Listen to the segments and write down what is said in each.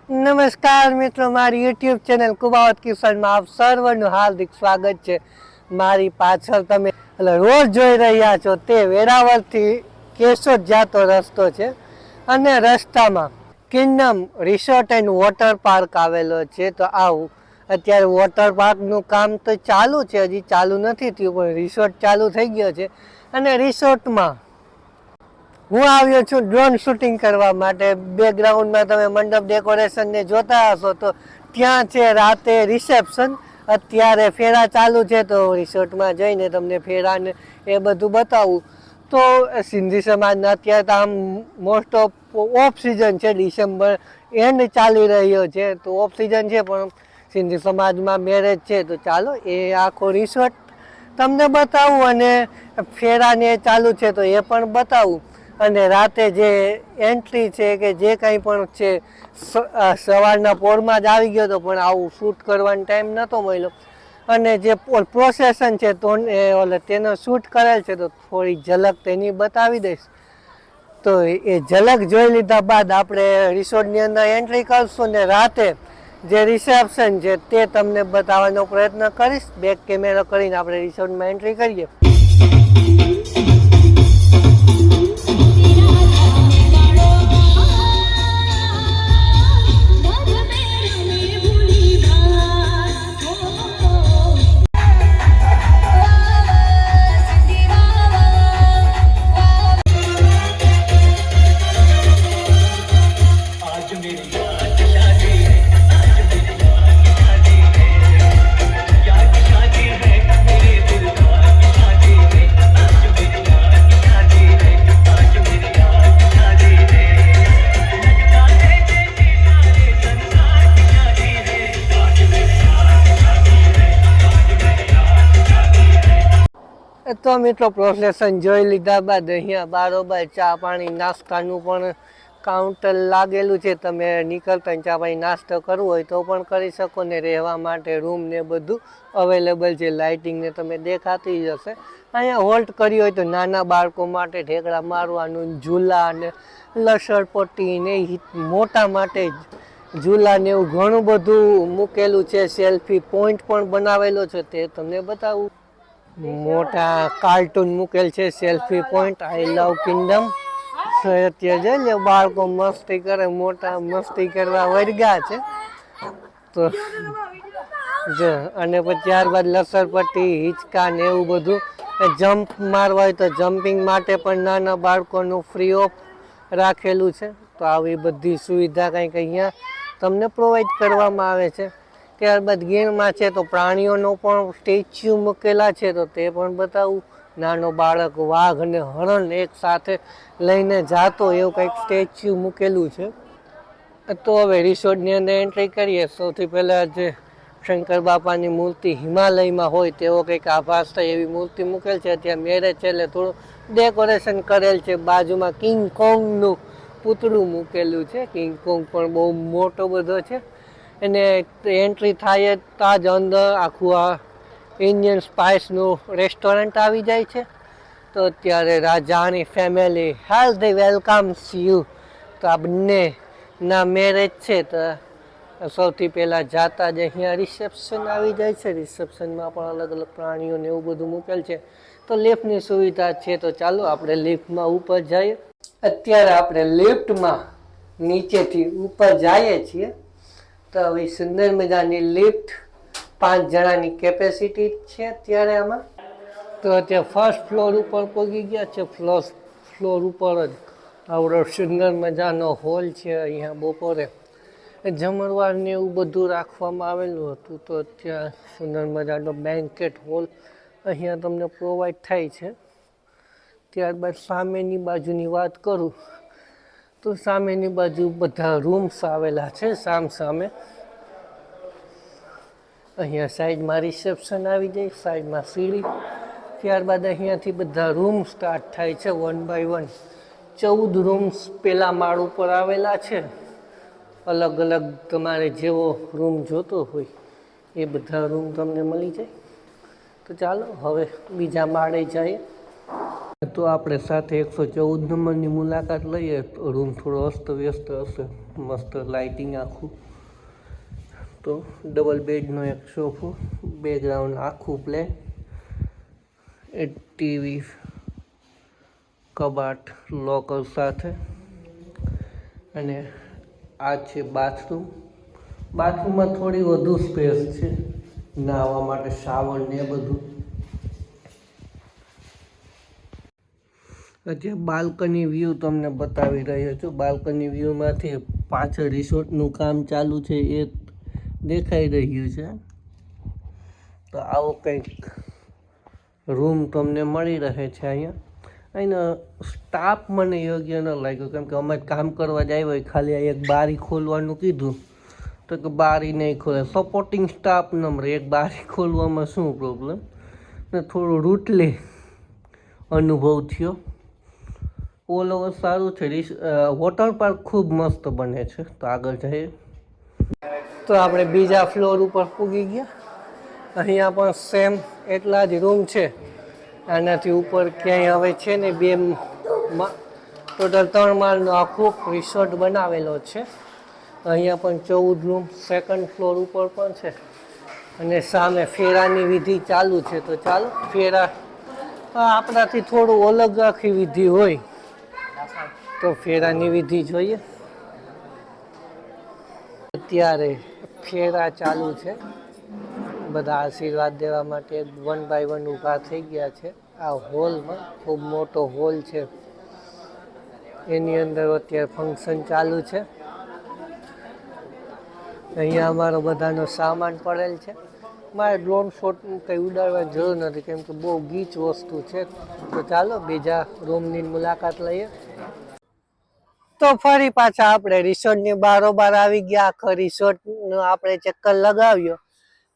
નમસ્કાર મિત્રો, મારી યુટ્યુબ ચેનલ કુબાવત કિશનમાં આપ સર્વનું હાર્દિક સ્વાગત છે. મારી પાછળ તમે રોજ જોઈ રહ્યા છો તે વેરાવળથી કેશોદ જતો રસ્તો છે અને રસ્તામાં Kingdom resort and water park આવેલો છે. તો આવું અત્યારે વોટર પાર્કનું કામ તો ચાલુ છે, હજી ચાલુ નથી થયું, પણ રિસોર્ટ ચાલુ થઈ ગયો છે. અને રિસોર્ટમાં હું આવ્યો છું ડ્રોન શૂટિંગ કરવા માટે. બેકગ્રાઉન્ડમાં તમે મંડપ ડેકોરેશનને જોતા હશો તો ત્યાં છે રાતે રિસેપ્શન. અત્યારે ફેરા ચાલુ છે તો રિસોર્ટમાં જઈને તમને ફેરાને એ બધું બતાવું. તો સિંધી સમાજના અત્યારે તો આમ મોસ્ટ ઓફ સિઝન છે, ડિસેમ્બર એન્ડ ચાલી રહ્યો છે તો ઓફ સિઝન છે, પણ સિંધી સમાજમાં મેરેજ છે તો ચાલો એ આખો રિસોર્ટ તમને બતાવું અને ફેરાને ચાલુ છે તો એ પણ બતાવું. અને રાતે જે એન્ટ્રી છે કે જે કંઈ પણ છે સવારના પોરમાં જ આવી ગયો હતો, પણ આવું શૂટ કરવાનો ટાઈમ નહોતો મળ્યો. અને જે પ્રોસેશન છે તો તેનો શૂટ કરેલ છે તો થોડી ઝલક તેની બતાવી દઈશ. તો એ ઝલક જોઈ લીધા બાદ આપણે રિસોર્ટની અંદર એન્ટ્રી કરશું ને રાતે જે રિસેપ્શન છે તે તમને બતાવવાનો પ્રયત્ન કરીશ. બેક કેમેરો કરીને આપણે રિસોર્ટમાં એન્ટ્રી કરીએ. તો મિત્રો પ્રોસેશન જોઈ લીધા બાદ અહીંયા બારોબાર ચા પાણી નાસ્તાનું પણ કાઉન્ટર લાગેલું છે. તમે નીકળતા ચા પાણી નાસ્તો કરવો હોય તો પણ કરી શકો ને રહેવા માટે રૂમ ને બધું અવેલેબલ છે. લાઇટિંગ ને તમે દેખાતી જ હશે. અહીંયા હોલ્ટ કરી હોય તો નાના બાળકો માટે ઢેકડા મારવાનું, ઝૂલા ને લસરપટ્ટી ને મોટા માટે ઝૂલા ને એવું ઘણું બધું મૂકેલું છે. સેલ્ફી પોઈન્ટ પણ બનાવેલો છે તે તમને બતાવું. મોટા કાર્ટૂન મૂકેલ છે, સેલ્ફી પોઈન્ટ, આઈ લવ કિંગડમ. અત્યારે છે બાળકો મસ્તી કરે, મોટા મસ્તી કરવા વર્ગા છે તો જો. અને પછી ત્યારબાદ લસરપટ્ટી, હિંચકા ને એવું બધું. જમ્પ મારવા હોય તો જમ્પિંગ માટે પણ નાના બાળકોનું ફ્રી ઓફ રાખેલું છે. તો આવી બધી સુવિધા કંઈક અહીંયા તમને પ્રોવાઈડ કરવામાં આવે છે. ત્યારબાદ ગીરમાં છે તો પ્રાણીઓનો પણ સ્ટેચ્યુ મૂકેલા છે તો તે પણ બતાવું. નાનો બાળક વાઘ અને હરણ એક સાથે લઈને જાતો એવું કંઈક સ્ટેચ્યુ મૂકેલું છે. તો હવે રિસોર્ટની અંદર એન્ટ્રી કરીએ. સૌથી પહેલાં જે શંકર બાપાની મૂર્તિ હિમાલયમાં હોય તેવો કંઈક આભાસ થાય એવી મૂર્તિ મૂકેલ છે. ત્યાં મેરેજ છે એટલે થોડું ડેકોરેશન કરેલ છે. બાજુમાં કિંગ કોંગનું પૂતળું મૂકેલું છે. કિંગ કોંગ પણ બહુ મોટો બધો છે. અને એન્ટ્રી થાય ત્યાં જ અંદર આખું આ ઇન્ડિયન સ્પાઇસનું રેસ્ટોરન્ટ આવી જાય છે. તો અત્યારે રાજાની ફેમિલી હેલ્ધી વેલકમ્સ યુ. તો આ બંનેના મેરેજ છે તો સૌથી પહેલાં જાતા જ અહીંયા રિસેપ્શન આવી જાય છે. રિસેપ્શનમાં પણ અલગ અલગ પ્રાણીઓને એવું બધું મૂકેલ છે. તો લિફ્ટની સુવિધા છે તો ચાલો આપણે લિફ્ટમાં ઉપર જઈએ. અત્યારે આપણે લિફ્ટમાં નીચેથી ઉપર જઈએ છીએ. તો હવે સુંદર મજાની લિફ્ટ 5 જણાની કેપેસિટી છે અત્યારે આમાં. તો અત્યારે ફર્સ્ટ ફ્લોર ઉપર પહોંચી ગયા છે. ફ્લોર ઉપર જ આવડો સુંદર મજાનો હોલ છે. અહીંયા બપોરે જમણવાર ને એવું બધું રાખવામાં આવેલું હતું. તો ત્યાં સુંદર મજાનો બેન્કેટ હોલ અહીંયા તમને પ્રોવાઈડ થાય છે. ત્યારબાદ સામેની બાજુની વાત કરું તો સામેની બાજુ બધા રૂમ્સ આવેલા છે સામ સામે. અહીંયા સાઈડમાં રિસેપ્શન આવી જાય, સાઈડમાં સીડી. ત્યારબાદ અહીંયાથી બધા રૂમ સ્ટાર્ટ થાય છે 1 બાય 1. 14 રૂમ્સ પેલા માળ ઉપર આવેલા છે. અલગ અલગ તમારે જેવો રૂમ જોતો હોય એ બધા રૂમ તમને મળી જાય. તો ચાલો હવે બીજા માળે જઈએ. તો આપણે સાથે 114 નંબરની મુલાકાત લઈએ. તો રૂમ થોડો અસ્તવ્યસ્ત હશે, મસ્ત લાઇટિંગ આખું. તો ડબલ બેડનો એક સોફો, બેકગ્રાઉન્ડ આખું પ્લેન, ટીવી, કબાટ લોકર સાથે, અને આ છે બાથરૂમ. બાથરૂમમાં થોડી વધુ સ્પેસ છે નાહવા માટે, શાવર ને બધું. અત્યારે બાલ્કની વ્યૂ તમને બતાવી રહ્યો છું. બાલ્કની વ્યૂમાંથી પાછળ રિસોર્ટનું કામ ચાલુ છે એ દેખાઈ રહ્યું છે. તો આવો કંઈક રૂમ તમને મળી રહે છે અહીંયા. અહીંનો સ્ટાફ મને યોગ્ય ન લાગ્યો, કેમ કે અમે કામ કરવા જ આવ્યા હોય, ખાલી એક બારી ખોલવાનું કીધું તો કે બારી નહીં ખોલે. સપોર્ટિંગ સ્ટાફ નંબર એક, બારી ખોલવામાં શું પ્રોબ્લેમ. ને થોડું રૂટલી અનુભવ થયો. ઓલ ઓવર સારું છે. વોટર પાર્ક ખૂબ મસ્ત બને છે. તો આગળ જઈએ. તો આપણે બીજા ફ્લોર ઉપર પૂગી ગયા. અહીંયા પણ સેમ એટલા જ રૂમ છે. આનાથી ઉપર ક્યાંય હવે છે ને, ટોટલ 3 માળનો આખો રિસોર્ટ બનાવેલો છે. અહીંયા પણ 14 રૂમ સેકન્ડ ફ્લોર ઉપર પણ છે. અને સામે ફેરાની વિધિ ચાલુ છે. તો ચાલો ફેરા આપણાથી થોડું અલગ આખી વિધિ હોય, તો ફેરાની વિધિ જોઈએ. અત્યારે ફેરા ચાલુ છે. બધા આશીર્વાદ દેવા માટે 1 બાય 1 ઊભા થઈ ગયા છે. આ હોલમાં ખૂબ મોટો હોલ છે, એની અંદર અત્યારે ફંક્શન ચાલુ છે. અહીંયા અમારો બધાનો સામાન પડેલ છે. મારે ડ્રોન શોટ કંઈ ઉડાડવાની જરૂર નથી, કેમ કે બહુ ગીચ વસ્તુ છે. તો ચાલો બીજા રૂમની મુલાકાત લઈએ. તો ફરી પાછા આપણે રિસોર્ટની બારોબાર આવી ગયા. આખો રિસોર્ટનો આપણે ચક્કર લગાવ્યો.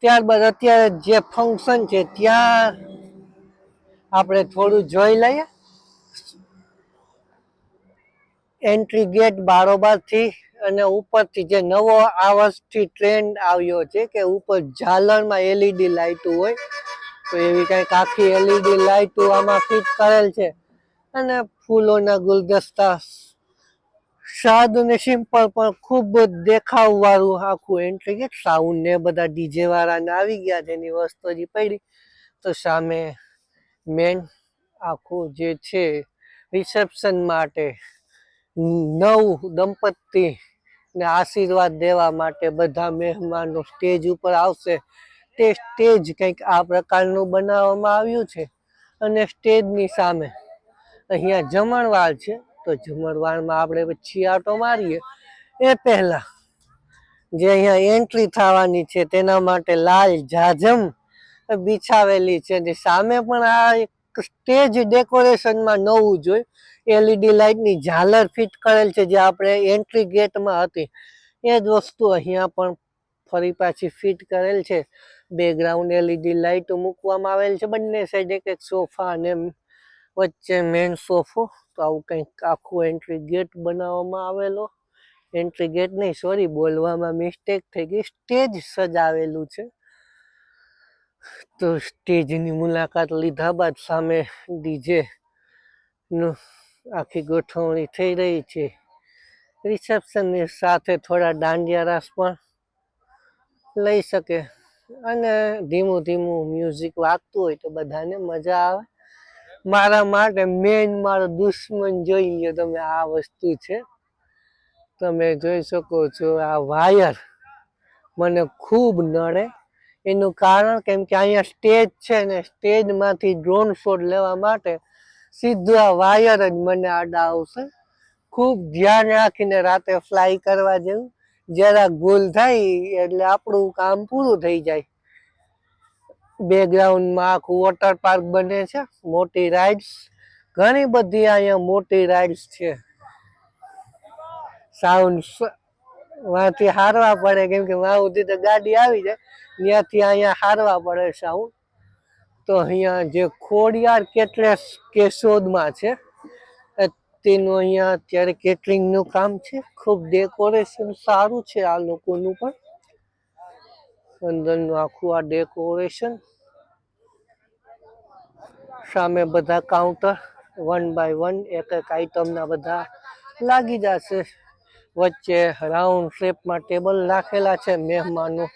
ત્યારબાદ અત્યારે જે ફંક્શન છે ત્યાં આપણે થોડું જોઈ લઈએ. એન્ટ્રી ગેટ બારોબારથી અને ઉપરથી જે નવો આ વર્ષથી ટ્રેન્ડ આવ્યો છે કે ઉપર ઝાલરમાં એલઈડી લાઇટો હોય, તો એવી કંઈક આખી એલઈડી લાઇટો આમાં ફિટ કરેલ છે. અને ફૂલોના ગુલદસ્તા, સાદું ને સિમ્પલ પણ ખૂબ દેખાવ વાળું આખું એન્ટ્રી ગેટ. સાઉન્ડ ને બધા ડીજે વાળાને આવી ગયા, જેની વસ્તુ હજી પડી. તો સામે મેન આખું જે છે રિસેપ્શન માટે નવ દંપતી ને આશીર્વાદ દેવા માટે બધા મહેમાનો સ્ટેજ ઉપર આવશે. તે સ્ટેજ કંઈક આ પ્રકારનું બનાવવામાં આવ્યું છે. અને સ્ટેજની સામે અહીંયા જમણવાર છે. તો જમણવારમાં આપણે પછી આટો મારીએ એ પહેલા જે અહીંયા એન્ટ્રી થવાની છે તેના માટે લાલ જાજમ બિછાવેલી છે. અને સામે પણ આ એક સ્ટેજ ડેકોરેશનમાં નવું જોઈ એલઈડી લાઇટની ઝાલર ફિટ કરેલ છે, જે આપણે એન્ટ્રી ગેટમાં હતી એ જ વસ્તુ અહીંયા પણ ફરી પાછી ફિટ કરેલ છે. બેકગ્રાઉન્ડ એલઈડી લાઇટો મૂકવામાં આવેલ છે. બંને સાઈડ એક એક સોફા અને વચ્ચે મેન સોફો. તો આવું કંઈક આખું એન્ટ્રી ગેટ બનાવવામાં આવેલો. એન્ટ્રી ગેટ નહીં, સોરી, બોલવામાં મિસ્ટેક થઈ ગઈ. સ્ટેજ સજાવેલું છે. તો સ્ટેજની મુલાકાત લીધા બાદ સામે ડીજે નું આખી ગોઠવણી થઈ રહી છે. રિસેપ્શનની સાથે થોડા દાંડિયા રાસ પણ લઈ શકે. અને ધીમું ધીમું મ્યુઝિક વાગતું હોય તો બધાને મજા આવે. મારા માટે મેન મારો દુશ્મન જોઈ લો તમે, આ વસ્તુ છે. તમે જોઈ શકો છો આ વાયર મને ખૂબ નડે. એનું કારણ કેમ કે અહીંયા સ્ટેજ છે ને, સ્ટેજમાંથી ડ્રોન શોટ લેવા માટે સીધું આ વાયર જ મને આડા આવશે. ખૂબ ધ્યાન રાખીને રાતે ફ્લાય કરવા જેવું. જરા ભૂલ થાય એટલે આપણું કામ પૂરું થઈ જાય. બેકગ્રાઉન્ડમાં આખું વોટર પાર્ક બને છે. મોટી રાઇડ્સ ઘણી બધી અહીંયા મોટી રાઇડ્સ છે. સાઉન્ડ વાંથી હારવા પડે, કેમ કે વાં સુધી તો ગાડી આવી જાય, ત્યાંથી અહીંયા હારવા પડે સાઉન્ડ. તો અહીંયા જે ખોડિયાર કેટરર્સ કેશોદમાં છે તેનું અહીંયા અત્યારે કેટરિંગનું કામ છે. ખૂબ ડેકોરેશન સારું છે આ લોકોનું પણ. અંદરનું આખું આ ડેકોરેશન સામે બધા કાઉન્ટર 1 બાય 1 એક એક આઈટમના બધા લાગી જશે. વચ્ચે રાઉન્ડ શેપમાં ટેબલ રાખેલા છે મહેમાનો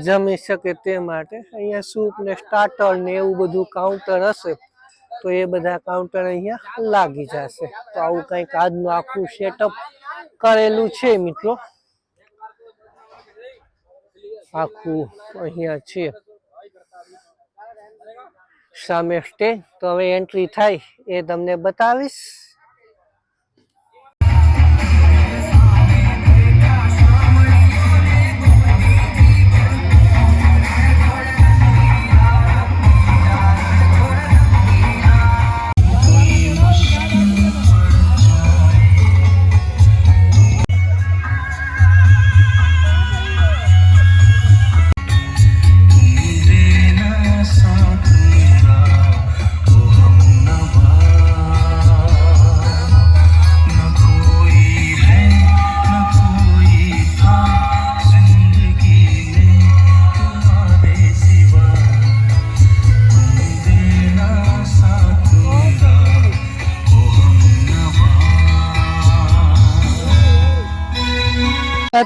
જમી શકે તે માટે. અહીંયા સૂપ ને સ્ટાર્ટર ને એવું બધું કાઉન્ટર હશે તો એ બધા કાઉન્ટર અહીંયા લાગી જશે. તો આવું કંઈક આજનું આખું સેટઅપ કરેલું છે મિત્રો. આખું અહીંયા છે સામે સ્ટેજ. તો હવે એન્ટ્રી થાય એ તમને બતાવીશ.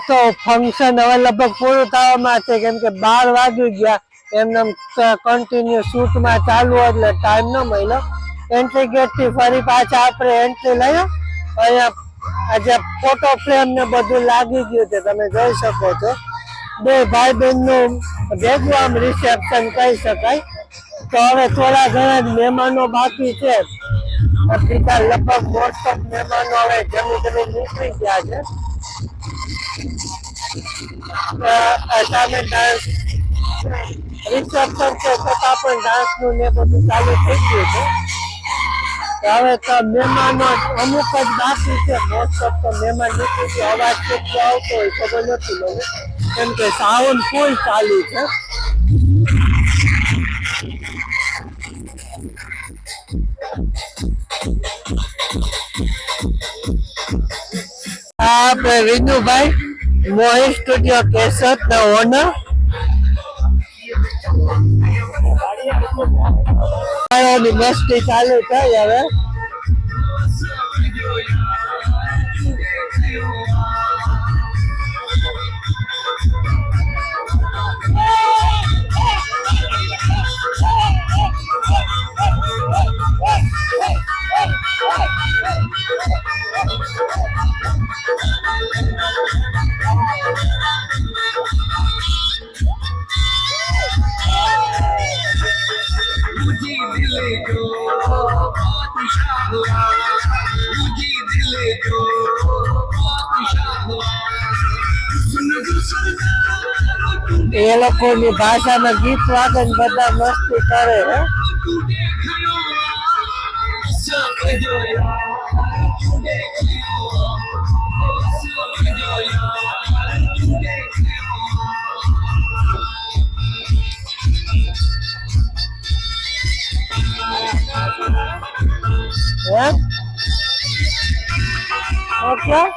તો ફંક્શન હવે લગભગ પૂરું થવામાં છે કેમ કે 12 વાગી ગયા. એમને કન્ટિન્યુ શૂટમાં ચાલુ એટલે ટાઈમ ન મળ્યો. એન્ટ્રી ગેટ થી ફરી પાછા આપણે એન્ટ્રી લઈએ. અહીંયા આજે ફોટો ફ્રેમ ને બધું લાગી ગયું છે તમે જોઈ શકો છો. બે ભાઈ બહેન નું ભેગું આમ રિસેપ્શન કહી શકાય. તો હવે થોડા ઘણા મહેમાનો બાકી છે. બીજા લગભગ મોસ્ટ ઓફ મહેમાનો હવે જમી નીકળી ગયા છે. સામે ડાન્સ રિસેપ્શન છે છતાં પણ ડાન્સ નું ને બધું ચાલુ થઈ ગયું છે. હવે તો મહેમાનો અમુક જ બાકી છે. મોસ્ટ ઓફ તો મહેમાન નીકળી છે. અવાજ કેટલો આવતો હોય ખબર નથી મને કેમ કે સાઉન્ડ ફૂલ ચાલુ છે. આપણે વિનુભાઈ મોહિત સ્ટુડિયો કેશોદ ના ઓનર. મસ્તી ચાલુ થઈ હવે. એ લોકોની ભાષામાં ગીત વાગે બધા મસ્તી કરે હે. Okay.